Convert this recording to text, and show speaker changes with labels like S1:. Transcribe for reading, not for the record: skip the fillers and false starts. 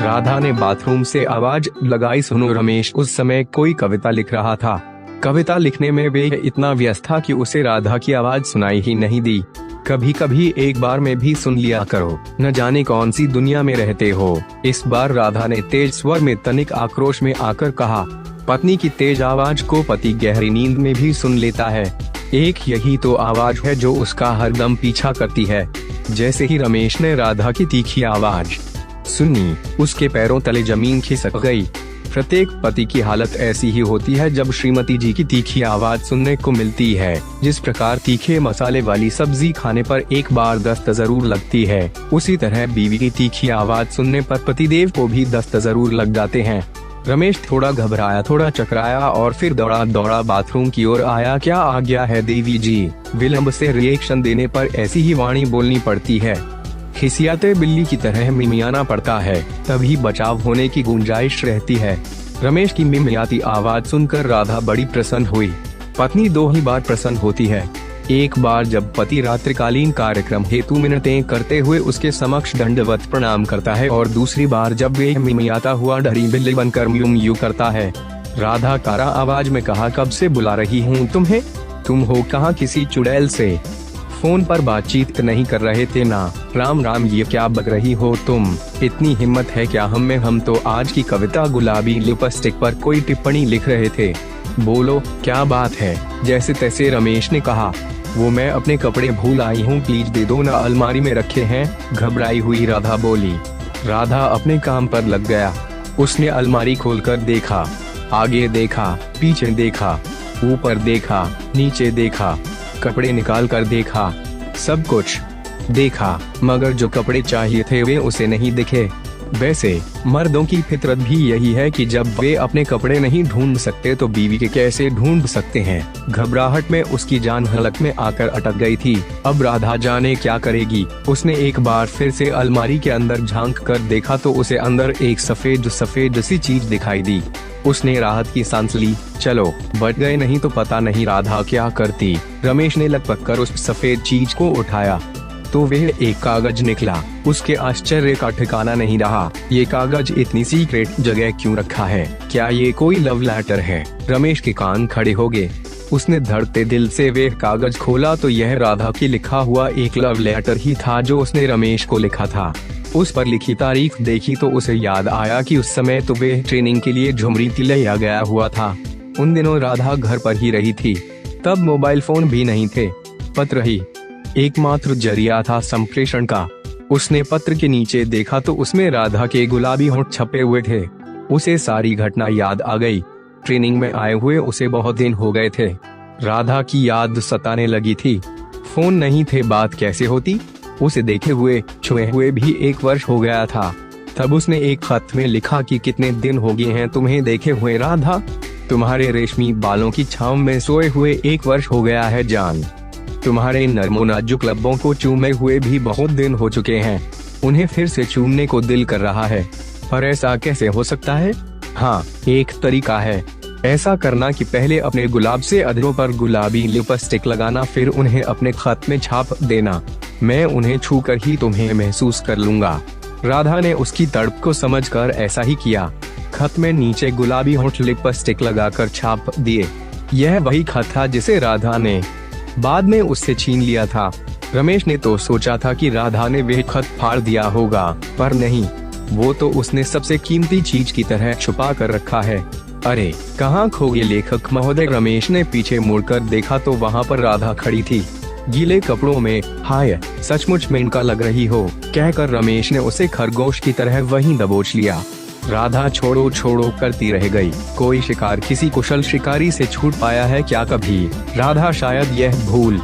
S1: राधा ने बाथरूम से आवाज लगाई, सुनो रमेश उस समय कोई कविता लिख रहा था। कविता लिखने में वे इतना व्यस्त था कि उसे राधा की आवाज सुनाई ही नहीं दी। कभी कभी एक बार में भी सुन लिया करो, न जाने कौन सी दुनिया में रहते हो। इस बार राधा ने तेज स्वर में तनिक आक्रोश में आकर कहा। पत्नी की तेज आवाज को पति गहरी नींद में भी सुन लेता है। एक यही तो आवाज है जो उसका हरदम पीछा करती है। जैसे ही रमेश ने राधा की तीखी आवाज सुनी, उसके पैरों तले जमीन खिसक गई। प्रत्येक पति की हालत ऐसी ही होती है जब श्रीमती जी की तीखी आवाज सुनने को मिलती है। जिस प्रकार तीखे मसाले वाली सब्जी खाने पर एक बार दस्त जरूर लगती है, उसी तरह बीवी की तीखी आवाज सुनने पर पतिदेव को भी दस्त जरूर लग जाते हैं। रमेश थोड़ा घबराया, थोड़ा चकराया और फिर दौड़ा दौड़ा बाथरूम की ओर आया। क्या आ गया है देवी जी? विलंब से रिएक्शन देने पर ऐसी ही वाणी बोलनी पड़ती है। खिसियाते बिल्ली की तरह मिमियाना पड़ता है, तभी बचाव होने की गुंजाइश रहती है। रमेश की मिमियाती आवाज सुनकर राधा बड़ी प्रसन्न हुई। पत्नी दो ही बार प्रसन्न होती है। एक बार जब पति रात्रिकालीन कार्यक्रम हेतु मिन्नतें करते हुए उसके समक्ष दंडवत प्रणाम करता है, और दूसरी बार जब वे मिमियाता हुआ डरी बिल्ली बनकर म्यू म्यू करता है। राधा कारा आवाज में कहा, कब से बुला रही हूँ तुम्हें? तुम हो कहाँ? किसी चुड़ैल से फोन पर बातचीत नहीं कर रहे थे ना? राम राम, ये क्या बक रही हो तुम? इतनी हिम्मत है क्या हम में? हम तो आज की कविता गुलाबी लिपस्टिक पर कोई टिप्पणी लिख रहे थे। बोलो क्या बात है? जैसे तैसे रमेश ने कहा। वो मैं अपने कपड़े भूल आई हूँ, प्लीज दे दो ना, अलमारी में रखे हैं। घबराई हुई राधा बोली। राधा अपने काम पर लग गया। उसने अलमारी खोलकर देखा, आगे देखा, पीछे देखा, ऊपर देखा, नीचे देखा, कपड़े निकाल कर देखा, सब कुछ देखा, मगर जो कपड़े चाहिए थे वे उसे नहीं दिखे। वैसे मर्दों की फितरत भी यही है कि जब वे अपने कपड़े नहीं ढूंढ सकते तो बीवी के कैसे ढूंढ सकते हैं। घबराहट में उसकी जान हलक में आकर अटक गई थी। अब राधा जाने क्या करेगी। उसने एक बार फिर से अलमारी के अंदर झांक कर देखा तो उसे अंदर एक सफेद सी चीज दिखाई दी। उसने राहत की सांस ली। चलो बच गए, नहीं तो पता नहीं राधा क्या करती। रमेश ने लपक कर उस सफेद चीज को उठाया तो वह एक कागज निकला। उसके आश्चर्य का ठिकाना नहीं रहा। ये कागज इतनी सीक्रेट जगह क्यों रखा है? क्या ये कोई लव लेटर है? रमेश के कान खड़े हो गए। उसने धड़कते दिल से वह कागज खोला तो यह राधा की लिखा हुआ एक लव लेटर ही था जो उसने रमेश को लिखा था। उस पर लिखी तारीख देखी तो उसे याद आया कि उस समय तो वे ट्रेनिंग के लिए झुमरी तिलैया गया हुआ था। उन दिनों राधा घर पर ही रही थी। तब मोबाइल फोन भी नहीं थे। पत्र ही एकमात्र जरिया था संप्रेषण का। उसने पत्र के नीचे देखा तो उसमें राधा के गुलाबी होंठ छपे हुए थे। उसे सारी घटना याद आ गई। ट्रेनिंग में आए हुए उसे बहुत दिन हो गए थे। राधा की याद सताने लगी थी। फोन नहीं थे, बात कैसे होती? उसे देखे हुए छुए हुए भी 1 वर्ष हो गया था। तब उसने एक खत में लिखा कि कितने दिन हो गए हैं तुम्हें देखे हुए राधा। तुम्हारे रेशमी बालों की छांव में सोए हुए 1 वर्ष हो गया है जान। तुम्हारे नर्मो नाजुक लब्बों को चूमे हुए भी बहुत दिन हो चुके हैं। उन्हें फिर से चूमने को दिल कर रहा है, पर ऐसा कैसे हो सकता है? हाँ, एक तरीका है ऐसा करना कि पहले अपने गुलाब से अधरों पर गुलाबी लिपस्टिक लगाना, फिर उन्हें अपने खत में छाप देना। मैं उन्हें छूकर ही तुम्हें महसूस कर लूंगा। राधा ने उसकी तड़प को समझकर ऐसा ही किया। खत में नीचे गुलाबी होंठ लिपस्टिक लगाकर छाप दिए। यह वही खत था जिसे राधा ने बाद में उससे छीन लिया था। रमेश ने तो सोचा था कि राधा ने वह खत फाड़ दिया होगा, पर नहीं, वो तो उसने सबसे कीमती चीज की तरह छुपा कर रखा है। अरे कहाँ खो गए लेखक महोदय? रमेश ने पीछे मुड़कर देखा तो वहाँ पर राधा खड़ी थी, गीले कपड़ों में। हाय, सचमुच मेनका लग रही हो, कहकर रमेश ने उसे खरगोश की तरह वहीं दबोच लिया। राधा छोड़ो छोड़ो करती रह गई। कोई शिकार किसी कुशल शिकारी से छूट पाया है क्या कभी? राधा शायद यह भूल